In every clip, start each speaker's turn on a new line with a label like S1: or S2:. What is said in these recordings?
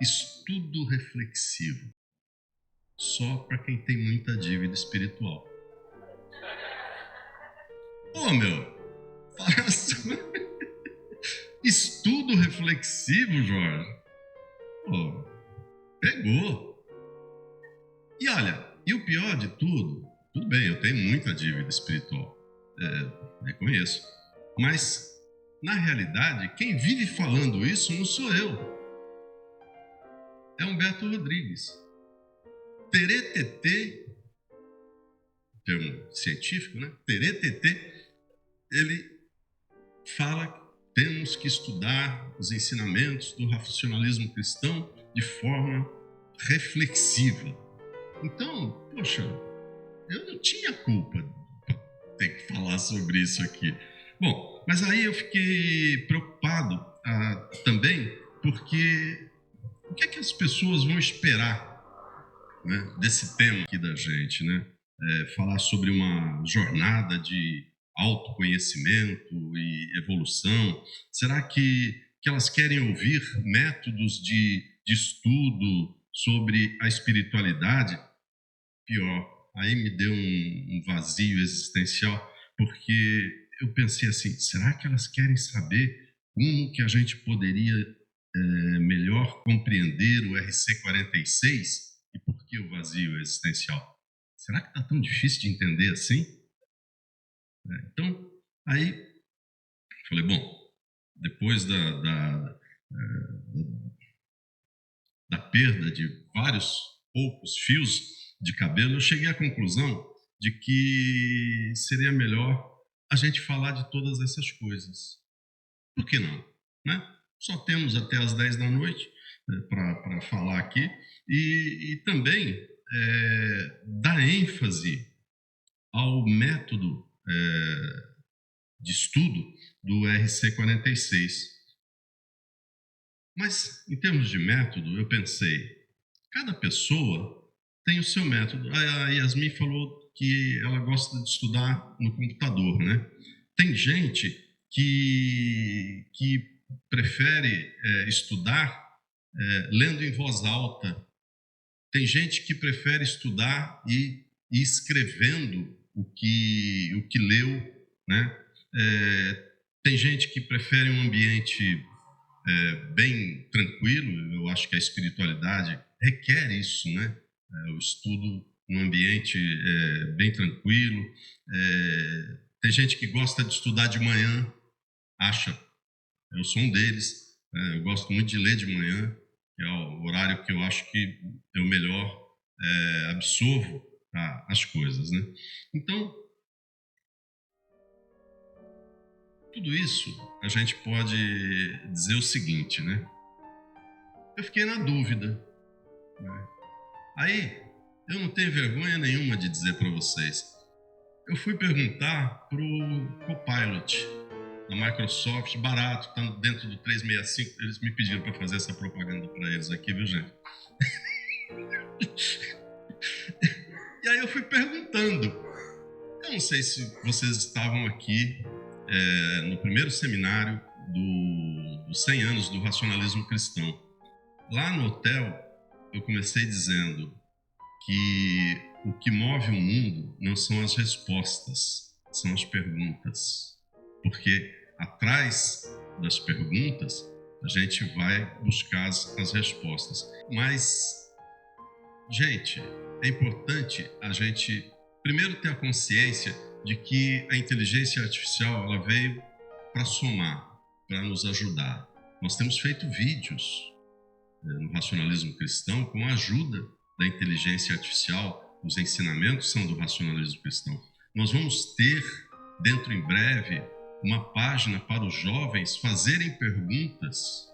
S1: Estudo reflexivo. Só para quem tem muita dívida espiritual. Ô, meu, fala sobre estudo reflexivo, Jorge. Pô, pegou. E olha, e o pior de tudo bem, eu tenho muita dívida espiritual, reconheço. Mas, na realidade, quem vive falando isso não sou eu. É Humberto Rodrigues. Teretetê, termo científico, né? Teretetê, ele fala que temos que estudar os ensinamentos do racionalismo cristão de forma reflexiva. Então, poxa, eu não tinha culpa de ter que falar sobre isso aqui. Bom, mas aí eu fiquei preocupado também, porque o que é que as pessoas vão esperar, né, desse tema aqui da gente, né? Falar sobre uma jornada de autoconhecimento e evolução. Será que elas querem ouvir métodos de estudo sobre a espiritualidade? Pior, aí me deu um vazio existencial, porque eu pensei assim, será que elas querem saber como que a gente poderia melhor compreender o RC46? E por que o vazio existencial? Será que está tão difícil de entender assim? Então, aí falei, bom, depois da perda de vários poucos fios de cabelo, eu cheguei à conclusão de que seria melhor a gente falar de todas essas coisas. Por que não? Né? Só temos até as 10 da noite para falar aqui e também dar ênfase ao método de estudo do RC46. Mas, em termos de método, eu pensei, cada pessoa tem o seu método. A Yasmin falou que ela gosta de estudar no computador, né? Tem gente que prefere estudar lendo em voz alta. Tem gente que prefere estudar e escrevendo o que leu, né? Tem gente que prefere um ambiente bem tranquilo. Eu acho que a espiritualidade requer isso, né? O estudo num ambiente bem tranquilo. Tem gente que gosta de estudar de manhã, acha, eu sou um deles, eu gosto muito de ler de manhã, que é o horário que eu acho que eu melhor absorvo as coisas, né? Então, tudo isso a gente pode dizer o seguinte, né? Eu fiquei na dúvida, né? Aí, eu não tenho vergonha nenhuma de dizer para vocês. Eu fui perguntar pro Copilot da Microsoft, barato, está dentro do 365. Eles me pediram para fazer essa propaganda para eles aqui, viu, gente? E aí eu fui perguntando. Eu não sei se vocês estavam aqui no primeiro seminário dos 100 anos do racionalismo cristão. Lá no hotel, eu comecei dizendo que o que move o mundo não são as respostas, são as perguntas. Porque atrás das perguntas, a gente vai buscar as respostas. Mas, gente, é importante a gente primeiro ter a consciência de que a inteligência artificial ela veio para somar, para nos ajudar. Nós temos feito vídeos no racionalismo cristão com a ajuda da inteligência artificial. Os ensinamentos são do racionalismo cristão. Nós vamos ter, dentro em breve, uma página para os jovens fazerem perguntas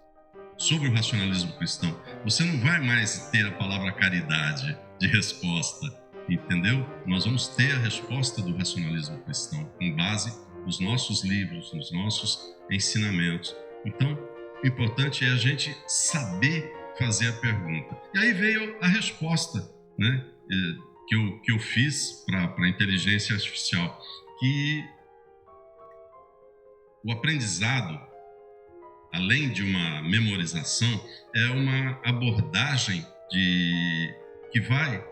S1: sobre o racionalismo cristão. Você não vai mais ter a palavra caridade de resposta, entendeu? Nós vamos ter a resposta do racionalismo cristão com base nos nossos livros, nos nossos ensinamentos. Então, o importante é a gente saber fazer a pergunta. E aí veio a resposta, né, que eu fiz para a inteligência artificial, que o aprendizado, além de uma memorização, é uma abordagem que vai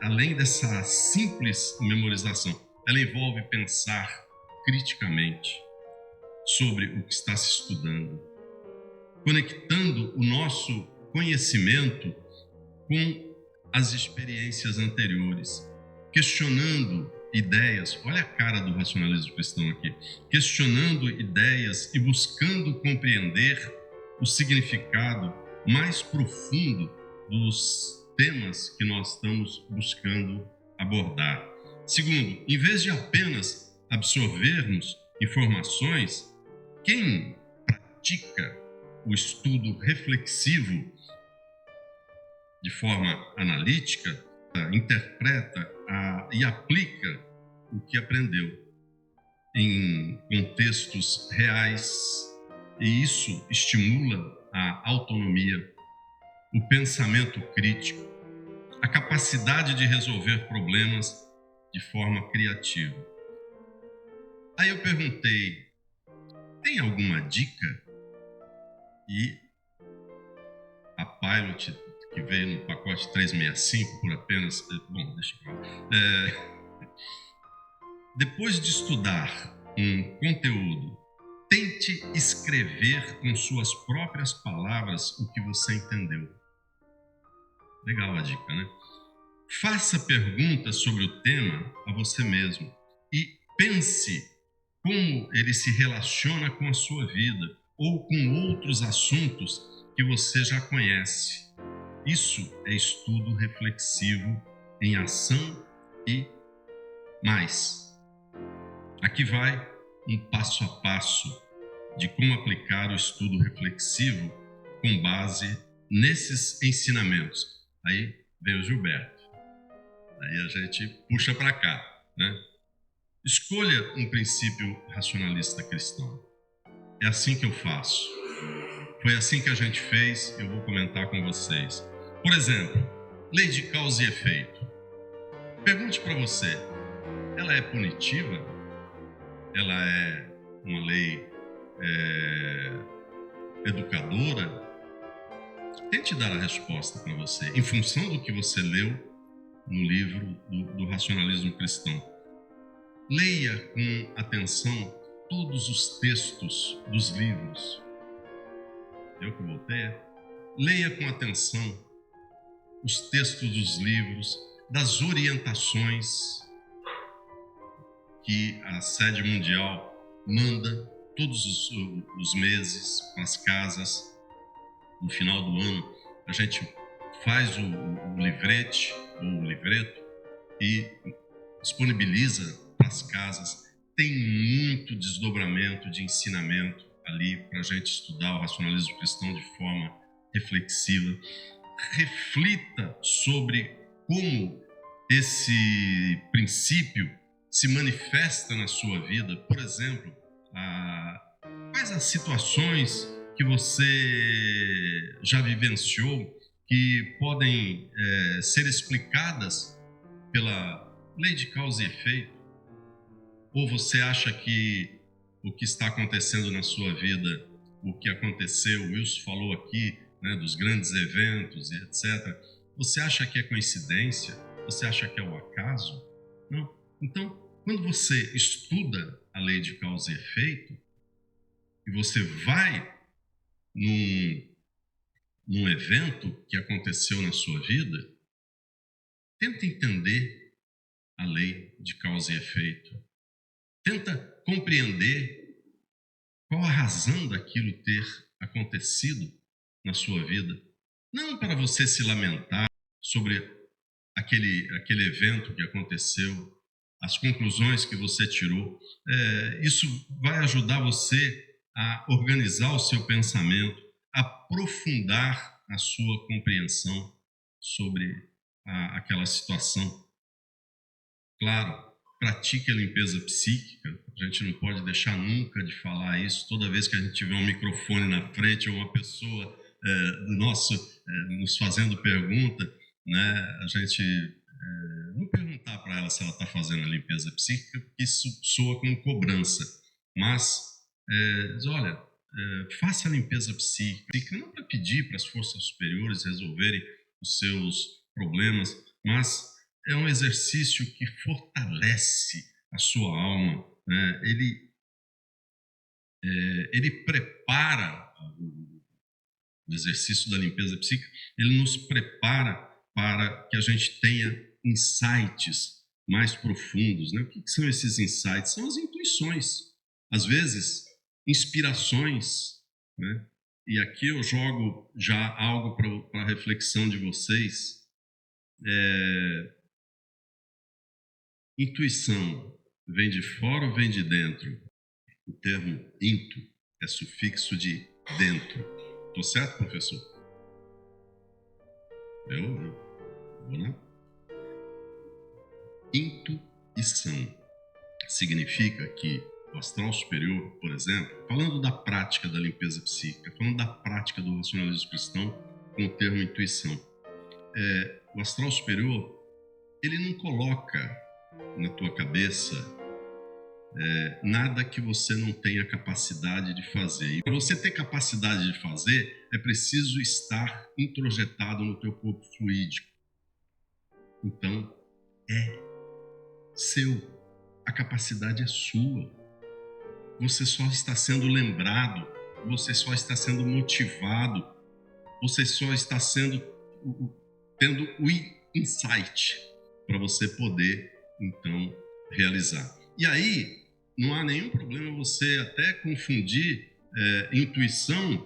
S1: além dessa simples memorização. Ela envolve pensar criticamente sobre o que está se estudando, conectando o nosso conhecimento com as experiências anteriores, questionando ideias. Olha a cara do racionalismo cristão aqui. Questionando ideias e buscando compreender o significado mais profundo dos temas que nós estamos buscando abordar. Segundo, em vez de apenas absorvermos informações, quem pratica o estudo reflexivo de forma analítica, interpreta e aplica o que aprendeu em contextos reais, e isso estimula a autonomia, o pensamento crítico, a capacidade de resolver problemas de forma criativa. Aí eu perguntei, tem alguma dica? E a Pilot, que veio no pacote 365 por apenas... Bom, deixa eu falar. Depois de estudar um conteúdo, tente escrever com suas próprias palavras o que você entendeu. Legal a dica, né? Faça perguntas sobre o tema a você mesmo e pense como ele se relaciona com a sua vida ou com outros assuntos que você já conhece. Isso é estudo reflexivo em ação e mais. Aqui vai um passo a passo de como aplicar o estudo reflexivo com base nesses ensinamentos. Aí veio o Gilberto. Aí a gente puxa para cá, né? Escolha um princípio racionalista cristão. É assim que eu faço. Foi assim que a gente fez e eu vou comentar com vocês. Por exemplo, lei de causa e efeito. Pergunte para você, ela é punitiva? Ela é uma lei educadora? Tente dar a resposta para você, em função do que você leu no livro do racionalismo cristão. Leia com atenção todos os textos dos livros. Eu que voltei? Leia com atenção os textos dos livros, das orientações que a sede mundial manda todos os meses para as casas. No final do ano, a gente faz o livrete ou o livreto e disponibiliza para as casas. Tem muito desdobramento de ensinamento ali para a gente estudar o racionalismo cristão de forma reflexiva. Reflita sobre como esse princípio se manifesta na sua vida. Por exemplo, quais as situações que você já vivenciou que podem ser explicadas pela lei de causa e efeito? Ou você acha que o que está acontecendo na sua vida, o que aconteceu, o Wilson falou aqui, né, dos grandes eventos e etc., você acha que é coincidência? Você acha que é o acaso? Não. Então, quando você estuda a lei de causa e efeito, e você vai num evento que aconteceu na sua vida, tenta entender a lei de causa e efeito. Tenta compreender qual a razão daquilo ter acontecido na sua vida. Não para você se lamentar sobre aquele evento que aconteceu, as conclusões que você tirou. Isso vai ajudar você a organizar o seu pensamento, aprofundar a sua compreensão sobre aquela situação. Claro, pratique a limpeza psíquica. A gente não pode deixar nunca de falar isso. Toda vez que a gente tiver um microfone na frente ou uma pessoa nos fazendo pergunta, né, a gente não perguntar para ela se ela está fazendo a limpeza psíquica, porque isso soa como cobrança. Mas diz, olha, faça a limpeza psíquica, não para pedir para as forças superiores resolverem os seus problemas, mas é um exercício que fortalece a sua alma, né? Ele prepara o exercício da limpeza psíquica, ele nos prepara para que a gente tenha insights mais profundos, né? O que são esses insights? São as intuições, às vezes inspirações, né? E aqui eu jogo já algo para a reflexão de vocês. Intuição vem de fora ou vem de dentro? O termo into é sufixo de dentro. Tô certo, professor? Eu vou lá. Intuição significa que o astral superior, por exemplo, falando da prática da limpeza psíquica, falando da prática do racionalismo cristão com o termo intuição, o astral superior, ele não coloca na tua cabeça nada que você não tenha capacidade de fazer. E para você ter capacidade de fazer, é preciso estar introjetado no teu corpo fluídico. Então, é seu. A capacidade é sua. Você só está sendo lembrado, você só está sendo motivado, você só está tendo o insight para você poder, então, realizar. E aí, não há nenhum problema você até confundir intuição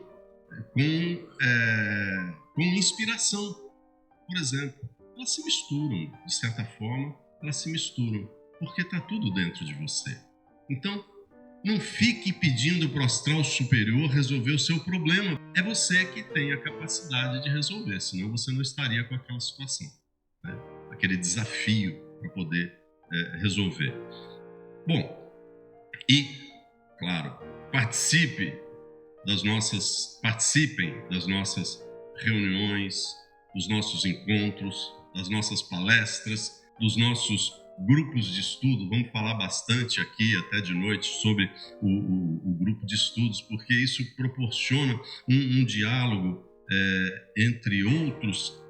S1: com inspiração. Por exemplo, elas se misturam, de certa forma, elas se misturam, porque está tudo dentro de você. Então, não fique pedindo para o astral superior resolver o seu problema. É você que tem a capacidade de resolver, senão você não estaria com aquela situação, né? Aquele desafio para poder resolver. Bom, e, claro, participem das nossas reuniões, dos nossos encontros, das nossas palestras, dos nossos grupos de estudo. Vamos falar bastante aqui, até de noite, sobre o grupo de estudos, porque isso proporciona um diálogo entre outros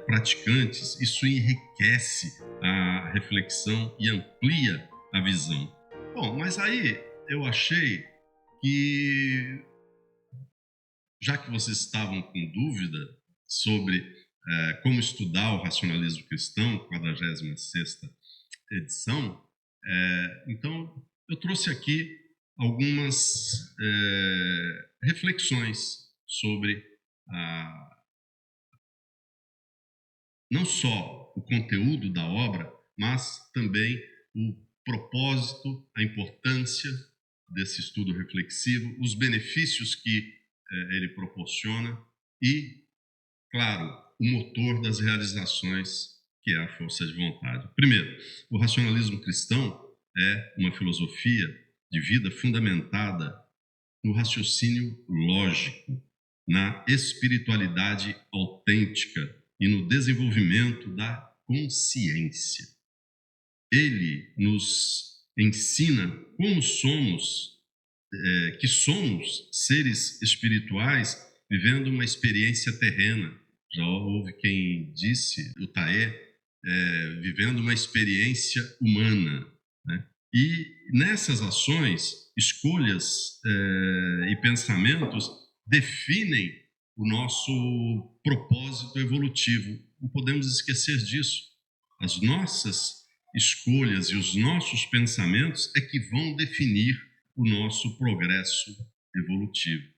S1: praticantes. Isso enriquece a reflexão e amplia a visão. Bom, mas aí eu achei que, já que vocês estavam com dúvida sobre como estudar o racionalismo cristão, 46ª edição, então eu trouxe aqui algumas reflexões sobre não só o conteúdo da obra, mas também o propósito, a importância desse estudo reflexivo, os benefícios que ele proporciona e, claro, o motor das realizações, que é a força de vontade. Primeiro, o racionalismo cristão é uma filosofia de vida fundamentada no raciocínio lógico, na espiritualidade autêntica e no desenvolvimento da consciência. Ele nos ensina como que somos seres espirituais vivendo uma experiência terrena. Já houve quem disse, o Taé, vivendo uma experiência humana, né? E nessas ações, escolhas e pensamentos definem o nosso propósito evolutivo. Não podemos esquecer disso. As nossas escolhas e os nossos pensamentos é que vão definir o nosso progresso evolutivo.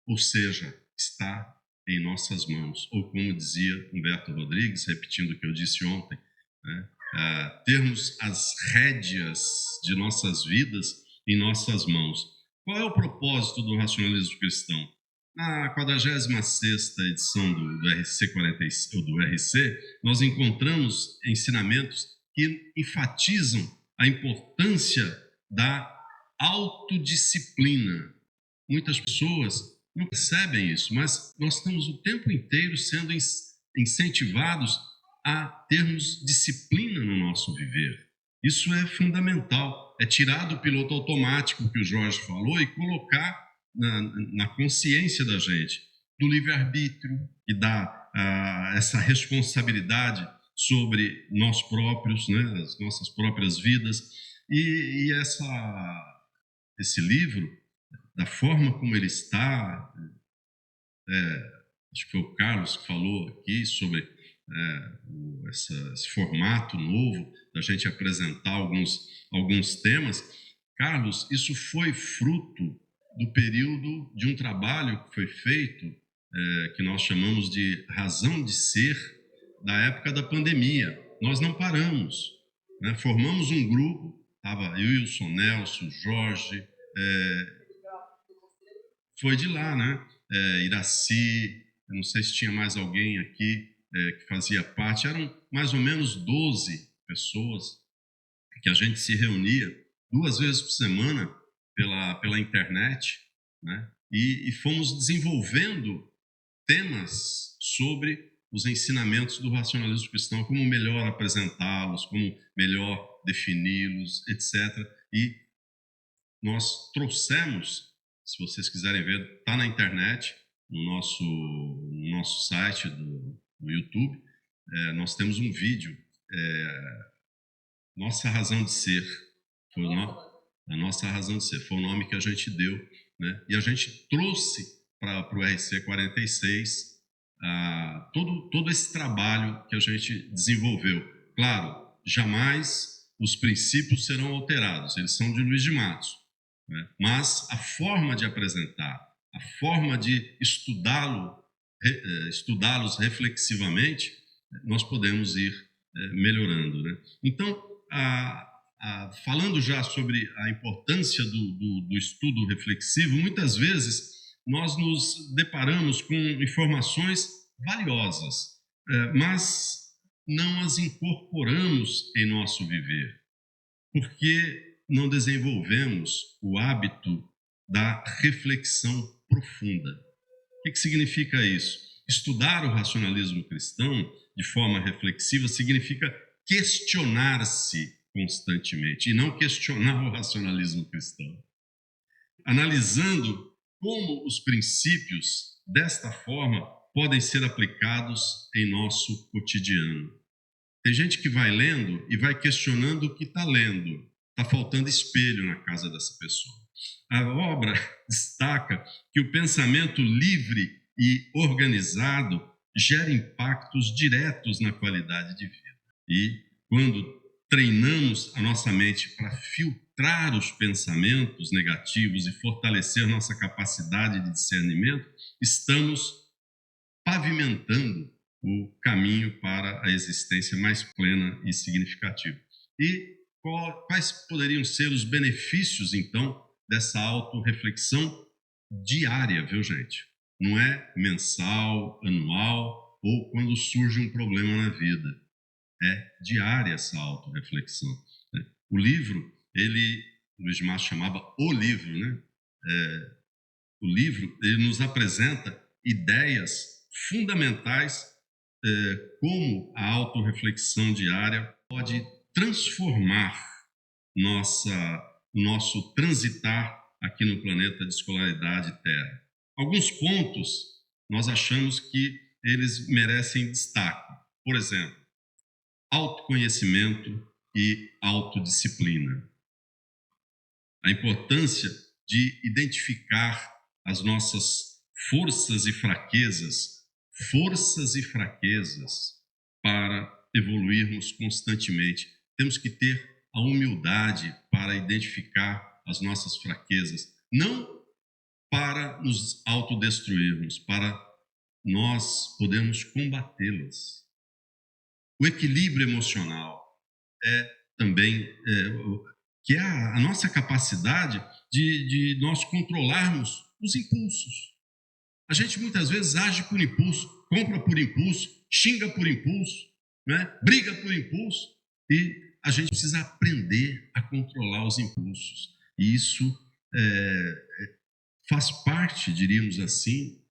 S1: Ou seja, está em nossas mãos. Ou como dizia Humberto Rodrigues, repetindo o que eu disse ontem, né? Termos as rédeas de nossas vidas em nossas mãos. Qual é o propósito do racionalismo cristão? Na 46ª edição do RC, nós encontramos ensinamentos que enfatizam a importância da autodisciplina. Muitas pessoas não percebem isso, mas nós estamos o tempo inteiro sendo incentivados a termos disciplina no nosso viver. Isso é fundamental. É tirar do piloto automático que o Jorge falou e colocar na consciência da gente, do livre-arbítrio, que dá essa responsabilidade sobre nós próprios, né, as nossas próprias vidas. E esse livro, da forma como ele está, acho que foi o Carlos que falou aqui sobre esse formato novo da gente apresentar alguns temas. Carlos, isso foi fruto do período de um trabalho que foi feito, que nós chamamos de razão de ser, da época da pandemia. Nós não paramos, né? Formamos um grupo, estava Wilson, Nelson, Jorge, foi de lá, né? Iraci, eu não sei se tinha mais alguém aqui que fazia parte, eram mais ou menos 12 pessoas que a gente se reunia 2 vezes por semana pela internet, né? E fomos desenvolvendo temas sobre os ensinamentos do racionalismo cristão, como melhor apresentá-los, como melhor defini-los, etc. E nós trouxemos, se vocês quiserem ver, está na internet, no nosso site do YouTube, nós temos um vídeo, Nossa Razão de Ser, a Nossa Razão de Ser, foi o nome que a gente deu, né? E a gente trouxe para o RC 46 todo esse trabalho que a gente desenvolveu. Claro, jamais os princípios serão alterados, eles são de Luiz de Matos, né? Mas a forma de apresentar, a forma de estudá-los reflexivamente, nós podemos ir melhorando, né? Então, falando já sobre a importância do estudo reflexivo, muitas vezes nós nos deparamos com informações valiosas, mas não as incorporamos em nosso viver, porque não desenvolvemos o hábito da reflexão profunda. O que significa isso? Estudar o racionalismo cristão de forma reflexiva significa questionar-se constantemente e não questionar o racionalismo cristão. Analisando como os princípios desta forma podem ser aplicados em nosso cotidiano. Tem gente que vai lendo e vai questionando o que está lendo. Está faltando espelho na casa dessa pessoa. A obra destaca que o pensamento livre e organizado gera impactos diretos na qualidade de vida. E quando treinamos a nossa mente para filtrar os pensamentos negativos e fortalecer nossa capacidade de discernimento, estamos pavimentando o caminho para a existência mais plena e significativa. E quais poderiam ser os benefícios, então, dessa autorreflexão diária, viu, gente? Não é mensal, anual ou quando surge um problema na vida. É diária essa autorreflexão. O livro, Luiz de Matos chamava o livro, né? O livro, ele nos apresenta ideias fundamentais como a autorreflexão diária pode transformar nosso transitar aqui no planeta de escolaridade Terra. Alguns pontos nós achamos que eles merecem destaque. Por exemplo, autoconhecimento e autodisciplina. A importância de identificar as nossas forças e fraquezas para evoluirmos constantemente. Temos que ter a humildade para identificar as nossas fraquezas, não para nos autodestruirmos, para nós podermos combatê-las. O equilíbrio emocional é também que é a nossa capacidade de nós controlarmos os impulsos. A gente muitas vezes age por impulso, compra por impulso, xinga por impulso, né? Briga por impulso, e a gente precisa aprender a controlar os impulsos. E isso faz parte, diríamos assim,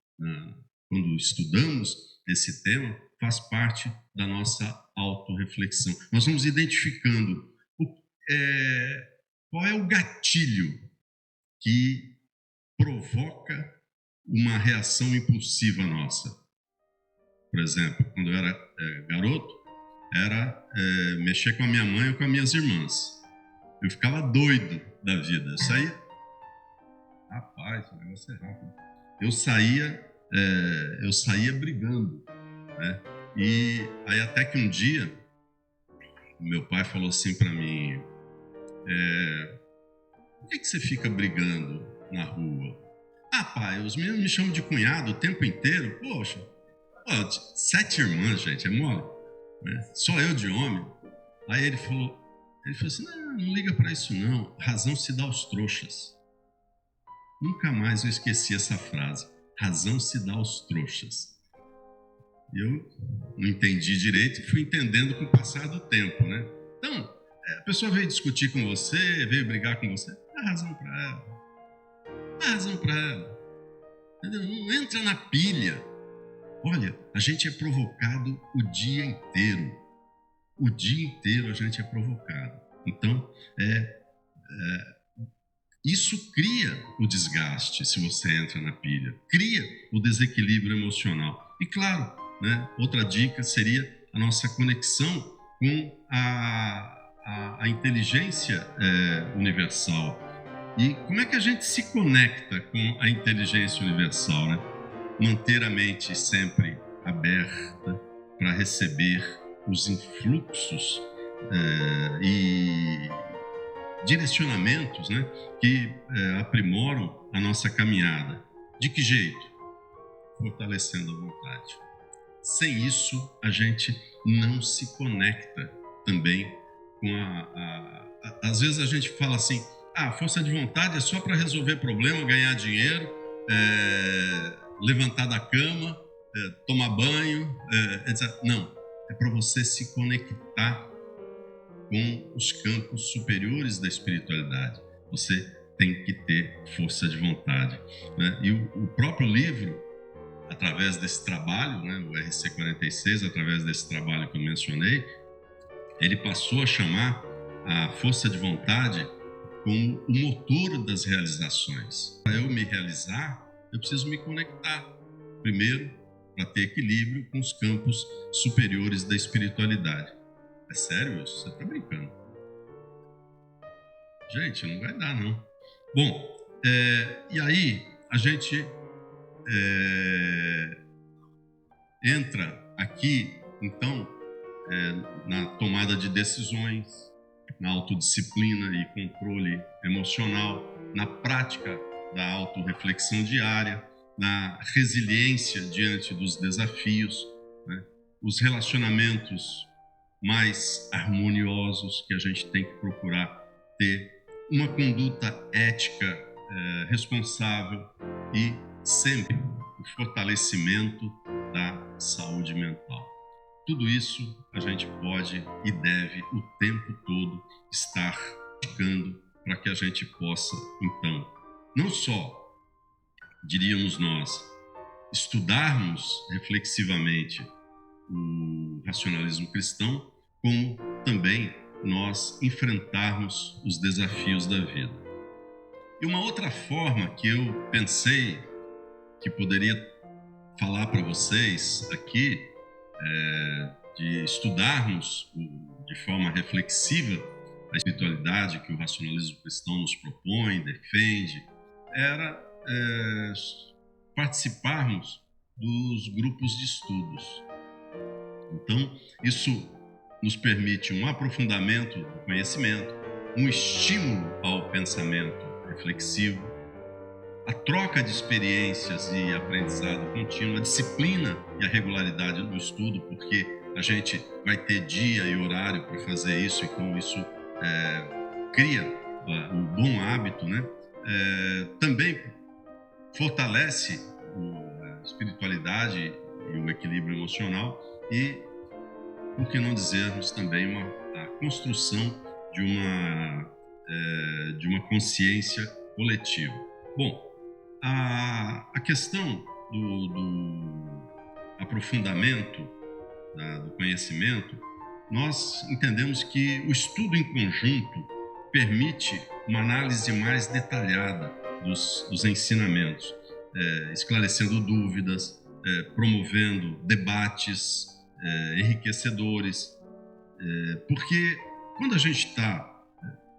S1: quando estudamos esse tema, faz parte da nossa autorreflexão. Nós vamos identificando qual é o gatilho que provoca uma reação impulsiva nossa. Por exemplo, quando eu era garoto, era mexer com a minha mãe ou com as minhas irmãs. Eu ficava doido da vida. Eu saía... Rapaz, o negócio é rápido. Eu saía brigando, né? E aí até que um dia, meu pai falou assim para mim, por que você fica brigando na rua? Ah, pai, os meninos me chamam de cunhado o tempo inteiro. Poxa, 7 irmãs, gente, é mole, né? Só eu de homem. Aí ele falou assim, não liga para isso não, razão se dá aos trouxas. Nunca mais eu esqueci essa frase, razão se dá aos trouxas. Eu não entendi direito e fui entendendo com o passar do tempo, né? Então, a pessoa veio discutir com você, veio brigar com você, dá razão para ela. Dá razão para ela. Entendeu? Não entra na pilha. Olha, a gente é provocado o dia inteiro. O dia inteiro a gente é provocado. Então, isso cria o desgaste se você entra na pilha. Cria o desequilíbrio emocional. E claro, né, outra dica seria a nossa conexão com a inteligência universal. E como é que a gente se conecta com a inteligência universal, né? Manter a mente sempre aberta para receber os influxos e direcionamentos, né, que aprimoram a nossa caminhada. De que jeito? Fortalecendo a vontade. Sem isso, a gente não se conecta também com às vezes a gente fala assim, força de vontade é só para resolver problema, ganhar dinheiro, levantar da cama, tomar banho, etc. Não, é para você se conectar com os campos superiores da espiritualidade. Você tem que ter força de vontade, né? E o próprio livro, através desse trabalho, né, o RC46, através desse trabalho que eu mencionei, ele passou a chamar a força de vontade como o motor das realizações. Para eu me realizar, eu preciso me conectar. Primeiro, para ter equilíbrio com os campos superiores da espiritualidade. É sério isso? Você está brincando? Gente, não vai dar, não. Bom, e aí a gente entra aqui, então, na tomada de decisões, na autodisciplina e controle emocional, na prática da autorreflexão diária, na resiliência diante dos desafios, né? Os relacionamentos mais harmoniosos que a gente tem que procurar ter, uma conduta ética responsável e sempre o fortalecimento da saúde mental. Tudo isso a gente pode e deve o tempo todo estar praticando para que a gente possa, então, não só, diríamos nós, estudarmos reflexivamente o racionalismo cristão, como também nós enfrentarmos os desafios da vida. E uma outra forma que eu pensei que poderia falar para vocês aqui, de estudarmos de forma reflexiva a espiritualidade que o racionalismo cristão nos propõe, defende, era participarmos dos grupos de estudos. Então, isso nos permite um aprofundamento do conhecimento, um estímulo ao pensamento reflexivo, a troca de experiências e aprendizado contínuo, a disciplina e a regularidade do estudo, porque a gente vai ter dia e horário para fazer isso, então isso cria um bom hábito, né? Também fortalece a espiritualidade e o equilíbrio emocional e, por que não dizermos também, a construção de uma consciência coletiva. Bom, a questão do aprofundamento do conhecimento, nós entendemos que o estudo em conjunto permite uma análise mais detalhada dos ensinamentos, esclarecendo dúvidas, promovendo debates enriquecedores, porque quando a gente está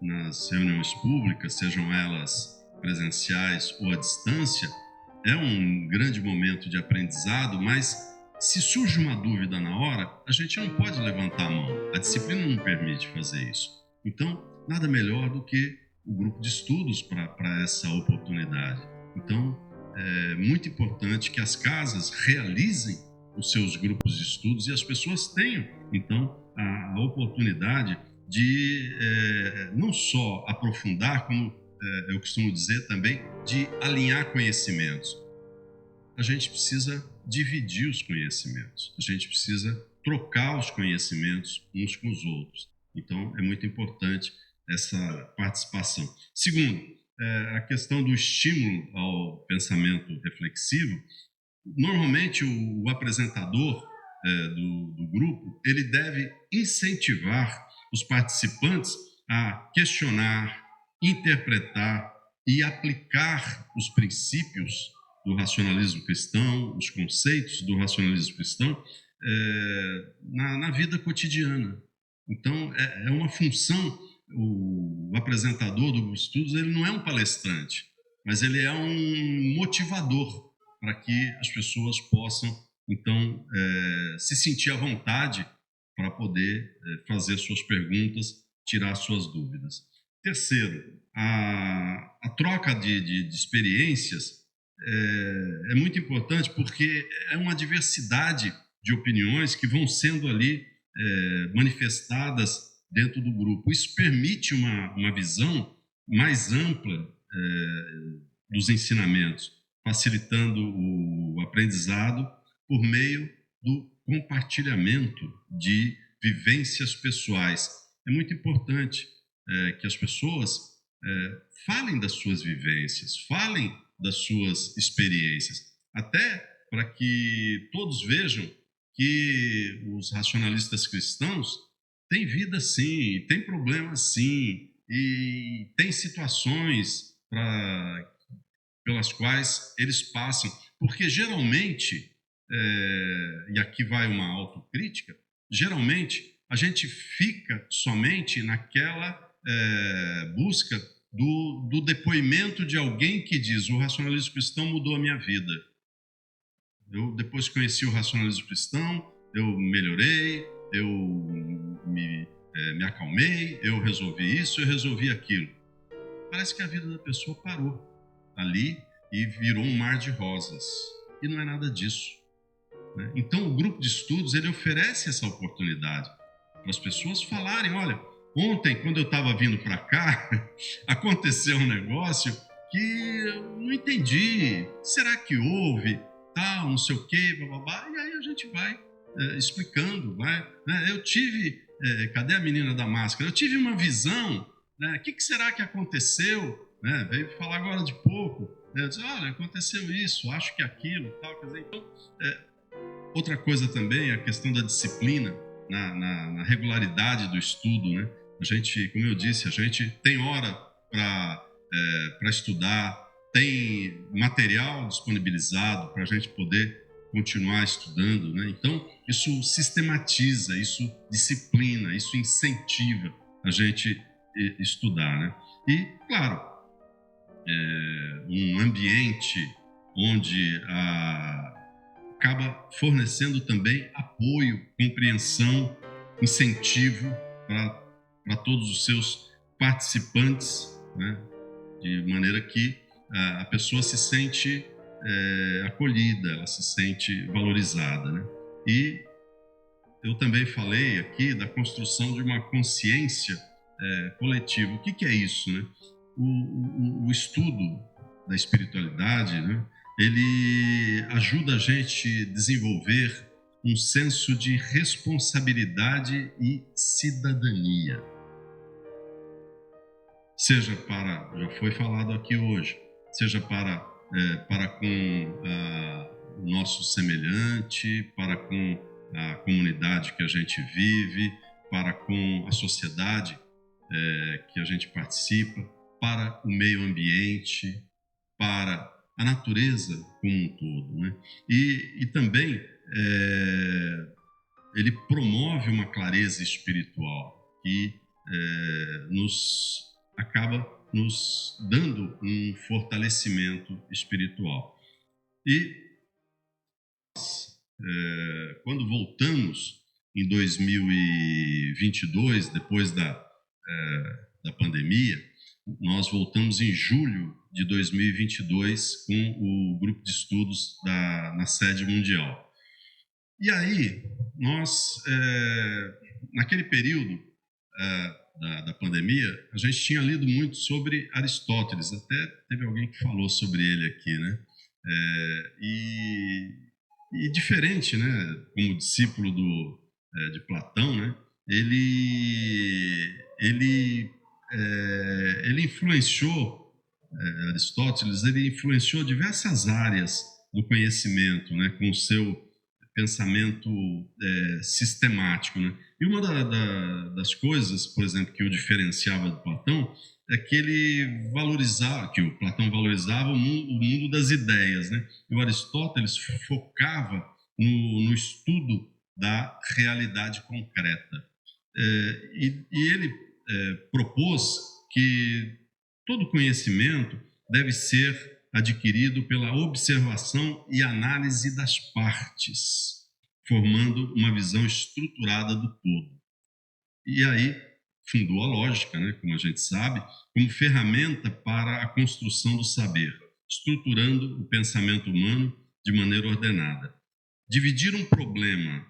S1: nas reuniões públicas, sejam elas presenciais ou à distância, é um grande momento de aprendizado, mas se surge uma dúvida na hora, a gente não pode levantar a mão. A disciplina não permite fazer isso. Então, nada melhor do que o grupo de estudos para essa oportunidade. Então, é muito importante que as casas realizem os seus grupos de estudos e as pessoas tenham, então, a oportunidade de não só aprofundar, como eu costumo dizer também, de alinhar conhecimentos. A gente precisa dividir os conhecimentos, a gente precisa trocar os conhecimentos uns com os outros. Então, é muito importante essa participação. Segundo, a questão do estímulo ao pensamento reflexivo. Normalmente, o apresentador do grupo, ele deve incentivar os participantes a questionar, interpretar e aplicar os princípios do racionalismo cristão, os conceitos do racionalismo cristão na vida cotidiana. Então, é uma função, o apresentador do grupo de estudos, ele não é um palestrante, mas ele é um motivador para que as pessoas possam, então, se sentir à vontade para poder fazer suas perguntas, tirar suas dúvidas. Terceiro, a troca de experiências é muito importante porque é uma diversidade de opiniões que vão sendo ali manifestadas dentro do grupo. Isso permite uma visão mais ampla dos ensinamentos, facilitando o aprendizado por meio do compartilhamento de vivências pessoais. É muito importante que as pessoas falem das suas vivências, falem das suas experiências, até para que todos vejam que os racionalistas cristãos têm vida sim, têm problemas sim, e têm situações pelas quais eles passam, porque geralmente, e aqui vai uma autocrítica, geralmente a gente fica somente naquela busca do depoimento de alguém que diz: o racionalismo cristão mudou a minha vida. Eu, depois que conheci o racionalismo cristão, eu melhorei, eu me acalmei, eu resolvi isso, eu resolvi aquilo. Parece que a vida da pessoa parou ali e virou um mar de rosas. E não é nada disso, né? Então, o grupo de estudos, ele oferece essa oportunidade para as pessoas falarem: olha, ontem, quando eu estava vindo para cá, aconteceu um negócio que eu não entendi. Será que houve? Tal, não sei o quê, blá. E aí a gente vai explicando, vai. Eu tive, cadê a menina da máscara? Eu tive uma visão, né? O que será que aconteceu? Veio falar agora de pouco. Eu disse: olha, aconteceu isso, acho que aquilo, tal. Quer dizer, então, outra coisa também é a questão da disciplina, na regularidade do estudo, né? A gente, como eu disse, a gente tem hora para estudar, tem material disponibilizado para a gente poder continuar estudando, né? Então, isso sistematiza, isso disciplina, isso incentiva a gente estudar, né? E, claro, um ambiente onde acaba fornecendo também apoio, compreensão, incentivo para todos os seus participantes, né? De maneira que a pessoa se sente acolhida, ela se sente valorizada, né? E eu também falei aqui da construção de uma consciência coletiva. O que é isso, né? O estudo da espiritualidade, né? Ele ajuda a gente a desenvolver um senso de responsabilidade e cidadania. Seja para, já foi falado aqui hoje, seja para com o nosso semelhante, para com a comunidade que a gente vive, para com a sociedade que a gente participa, para o meio ambiente, para a natureza como um todo, né? E também ele promove uma clareza espiritual que acaba nos dando um fortalecimento espiritual. E quando voltamos em 2022, depois da pandemia, nós voltamos em julho de 2022 com o grupo de estudos na sede mundial. E aí, nós, naquele período da pandemia, a gente tinha lido muito sobre Aristóteles, até teve alguém que falou sobre ele aqui, né? E diferente, né? Como discípulo de Platão, né? Ele influenciou, Aristóteles, ele influenciou diversas áreas do conhecimento, né? Com o seu pensamento sistemático, né? E uma das coisas, por exemplo, que o diferenciava do Platão é que que o Platão valorizava o mundo das ideias, né? E o Aristóteles focava no estudo da realidade concreta. E ele propôs que todo conhecimento deve ser adquirido pela observação e análise das partes, formando uma visão estruturada do todo. E aí fundou a lógica, né, como a gente sabe, como ferramenta para a construção do saber, estruturando o pensamento humano de maneira ordenada. Dividir um problema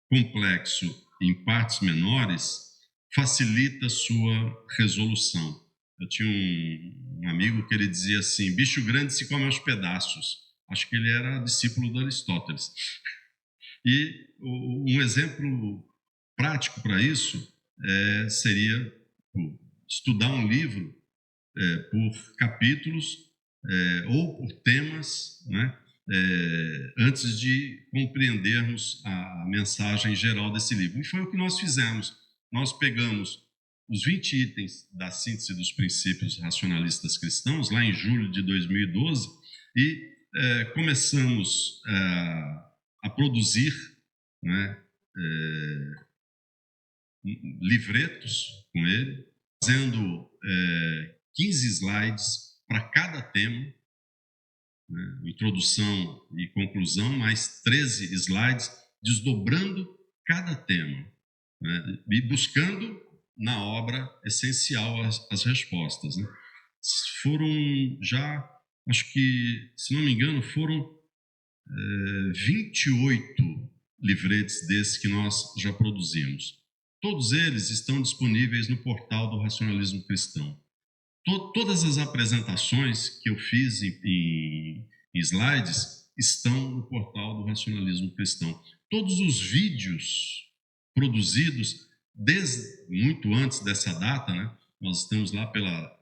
S1: complexo em partes menores facilita sua resolução. Eu tinha um amigo que ele dizia assim: bicho grande se come aos pedaços. Acho que ele era discípulo de Aristóteles. E um exemplo prático para isso seria estudar um livro por capítulos ou por temas, né? Antes de compreendermos a mensagem geral desse livro. E foi o que nós fizemos. Nós pegamos os 20 itens da síntese dos princípios racionalistas cristãos, lá em julho de 2012, e começamos a produzir, né, livretos com ele, fazendo 15 slides para cada tema, né, introdução e conclusão, mais 13 slides, desdobrando cada tema, né, e buscando na obra essencial as respostas, né. Foram já, acho que, se não me engano, foram 28 livretes desses que nós já produzimos. Todos eles estão disponíveis no portal do Racionalismo Cristão. Todas as apresentações que eu fiz em slides estão no portal do Racionalismo Cristão. Todos os vídeos produzidos desde muito antes dessa data, né? Nós estamos lá pela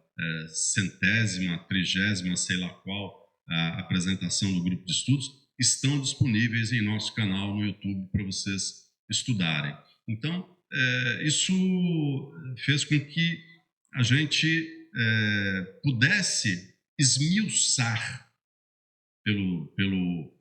S1: centésima, trigésima, sei lá qual, a apresentação do grupo de estudos, estão disponíveis em nosso canal no YouTube para vocês estudarem. Então, isso fez com que a gente pudesse esmiuçar pelo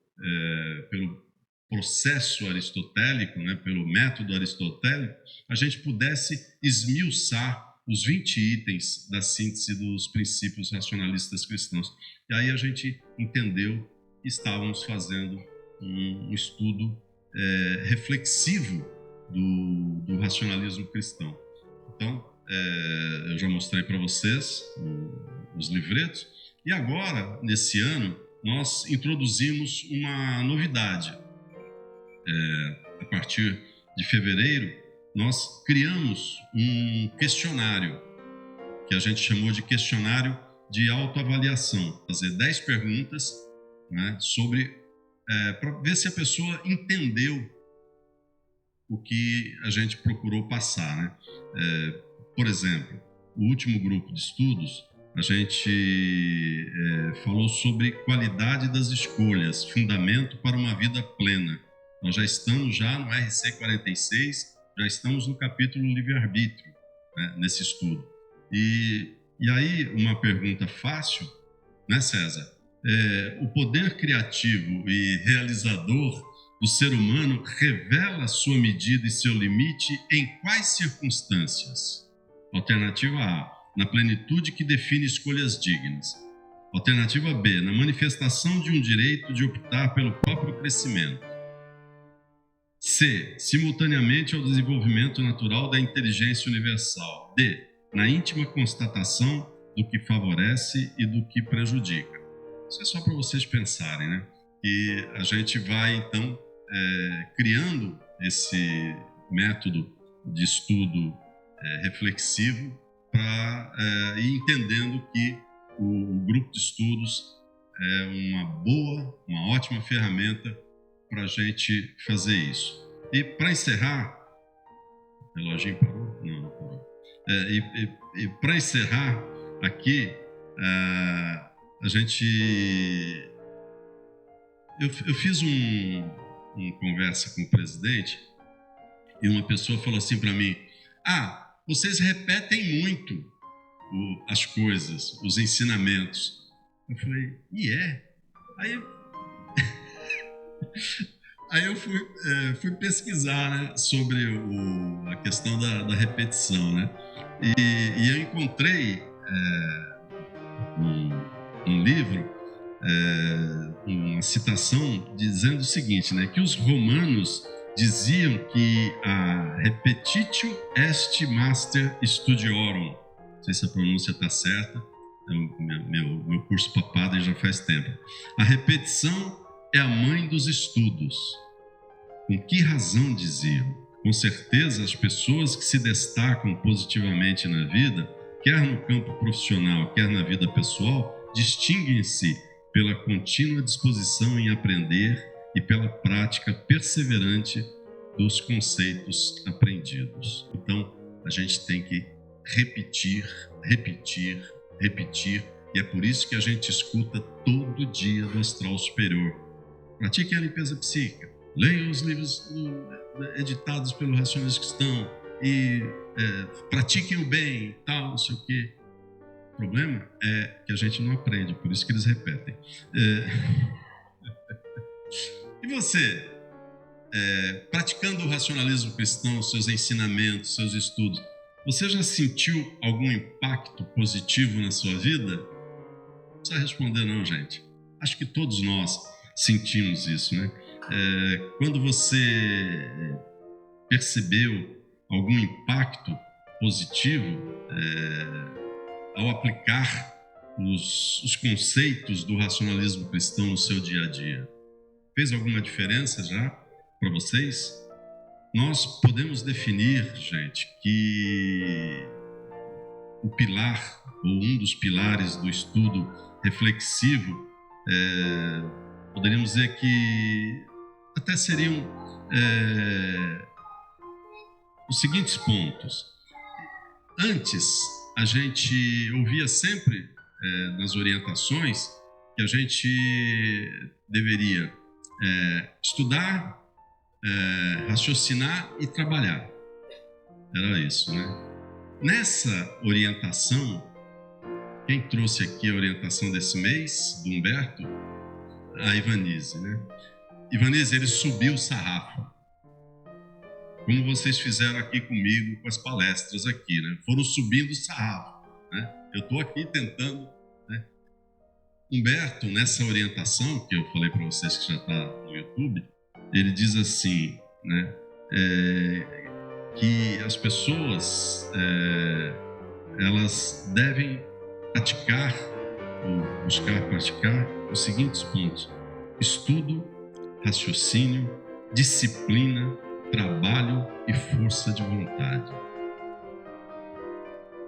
S1: processo aristotélico, né, pelo método aristotélico, a gente pudesse esmiuçar os 20 itens da síntese dos princípios racionalistas cristãos. E aí a gente entendeu que estávamos fazendo um estudo reflexivo do racionalismo cristão. Então, eu já mostrei para vocês os livretos, e agora, nesse ano, nós introduzimos uma novidade. A partir de fevereiro, nós criamos um questionário, que a gente chamou de questionário de autoavaliação. Fazer 10 perguntas, né, para ver se a pessoa entendeu o que a gente procurou passar, né? Por exemplo, o último grupo de estudos, a gente falou sobre qualidade das escolhas, fundamento para uma vida plena. Nós já estamos no RC 46, já estamos no capítulo livre-arbítrio, né, nesse estudo. E aí, uma pergunta fácil né, César? O poder criativo e realizador do ser humano revela sua medida e seu limite em quais circunstâncias? Alternativa A, na plenitude que define escolhas dignas. Alternativa B, na manifestação de um direito de optar pelo próprio crescimento. C, simultaneamente ao desenvolvimento natural da inteligência universal. D, na íntima constatação do que favorece e do que prejudica. Isso é só para vocês pensarem, né? E a gente vai, então, criando esse método de estudo reflexivo para ir entendendo que o grupo de estudos é uma ótima ferramenta para a gente fazer isso. E para encerrar, o reloginho parou? Não parou. E para encerrar aqui, a gente... Eu fiz uma conversa com o presidente e uma pessoa falou assim para mim: vocês repetem muito as coisas, os ensinamentos. Eu falei, Aí eu fui pesquisar, né, sobre a questão da repetição, né? E eu encontrei um livro, uma citação dizendo o seguinte, né, que os romanos diziam que a repetitio est mater studiorum. Não sei se a pronúncia está certa, meu curso papado já faz tempo. A repetição é a mãe dos estudos. Com que razão diziam? Com certeza, as pessoas que se destacam positivamente na vida, quer no campo profissional, quer na vida pessoal, distinguem-se pela contínua disposição em aprender e pela prática perseverante dos conceitos aprendidos. Então, a gente tem que repetir, e é por isso que a gente escuta todo dia do Astral Superior. Pratiquem a limpeza psíquica, leiam os livros editados pelo Racionalismo Cristão e pratiquem o bem, tal, não sei o quê. O problema é que a gente não aprende, por isso que eles repetem. E você, praticando o racionalismo cristão, seus ensinamentos, seus estudos, você já sentiu algum impacto positivo na sua vida? Não precisa responder não, gente. Acho que todos nós sentimos isso, né? Quando você percebeu algum impacto positivo ao aplicar os conceitos do racionalismo cristão no seu dia a dia, fez alguma diferença já para vocês? Nós podemos definir, gente, que o pilar, ou um dos pilares do estudo reflexivo, poderíamos dizer que até seriam os seguintes pontos. Antes, a gente ouvia sempre nas orientações que a gente deveria estudar, raciocinar e trabalhar. Era isso, né? Nessa orientação, quem trouxe aqui a orientação desse mês, do Humberto? A Ivanise, né? Ivanise, ele subiu o sarrafo. Como vocês fizeram aqui comigo, com as palestras aqui, né? Foram subindo o sarrafo, né? Eu estou aqui tentando, né? Humberto, nessa orientação, que eu falei para vocês que já está no YouTube, ele diz assim, né? Que as pessoas elas devem praticar ou buscar praticar os seguintes pontos: estudo, raciocínio, disciplina, trabalho e força de vontade.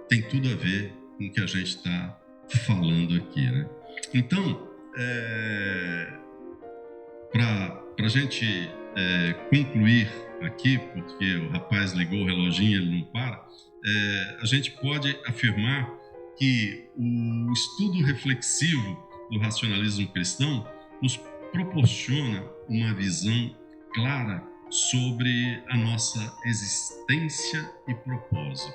S1: Tem tudo a ver com o que a gente está falando aqui, né? Então, para a gente concluir aqui, porque o rapaz ligou o reloginho, ele não para, a gente pode afirmar que o estudo reflexivo do racionalismo cristão nos proporciona uma visão clara sobre a nossa existência e propósito.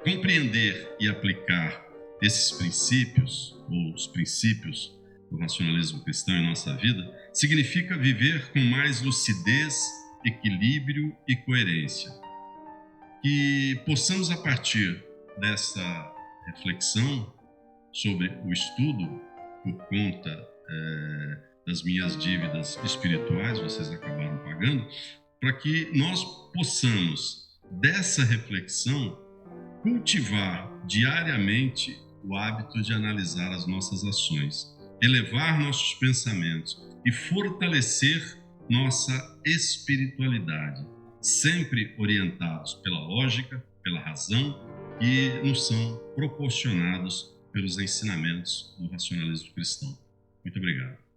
S1: Compreender e aplicar esses princípios, ou os princípios do racionalismo cristão em nossa vida, significa viver com mais lucidez, equilíbrio e coerência. Que possamos, a partir dessa reflexão sobre o estudo, por conta das minhas dívidas espirituais, vocês acabaram pagando, para que nós possamos, dessa reflexão, cultivar diariamente o hábito de analisar as nossas ações, elevar nossos pensamentos e fortalecer nossa espiritualidade, sempre orientados pela lógica, pela razão, que nos são proporcionados pelos ensinamentos do racionalismo cristão. Muito obrigado.